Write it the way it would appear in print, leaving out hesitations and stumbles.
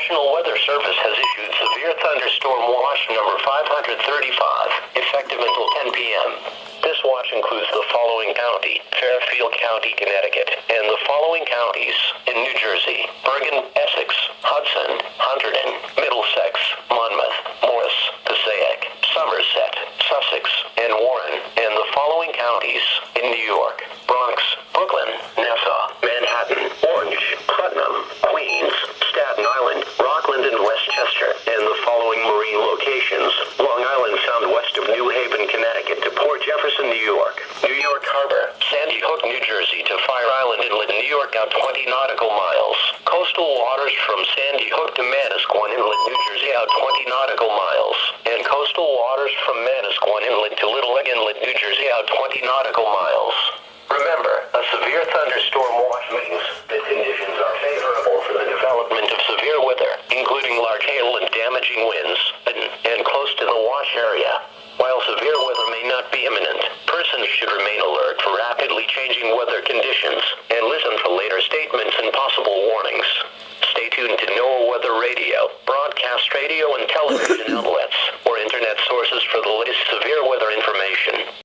National Weather Service has issued severe thunderstorm watch number 535, effective until 10 p.m. This watch includes the following county: Fairfield County, Connecticut, and the following counties in New Jersey: Bergen, Essex, Hudson, Hunterdon, Middlesex, Monmouth, Morris, Passaic, Somerset, Sussex, and Warren, and the following counties in New York: Bronx, Brooklyn, Nassau, Manhattan, Orange, Putnam, Queens, Staten Island, Rockland, and Westchester, and the following marine locations: Long Island Sound west of New Haven, Connecticut to Port Jefferson, New York; New York Harbor, Sandy Hook, New Jersey to Fire Island Inlet, New York out 20 nautical miles; coastal waters from Sandy Hook to Manasquan Inlet, New Jersey out 20 nautical miles; and coastal waters from Manasquan Inlet to Little Egg Inlet, New Jersey out 20 nautical miles. Remember, a severe thunderstorm watch means that conditions are favorable for the development of severe weather, including large hail and damaging winds, and close to the watch area. While severe weather may not be imminent, persons should remain alert for rapidly changing weather conditions and listen for later statements and possible warnings. Stay tuned to NOAA Weather Radio, broadcast radio and television outlets.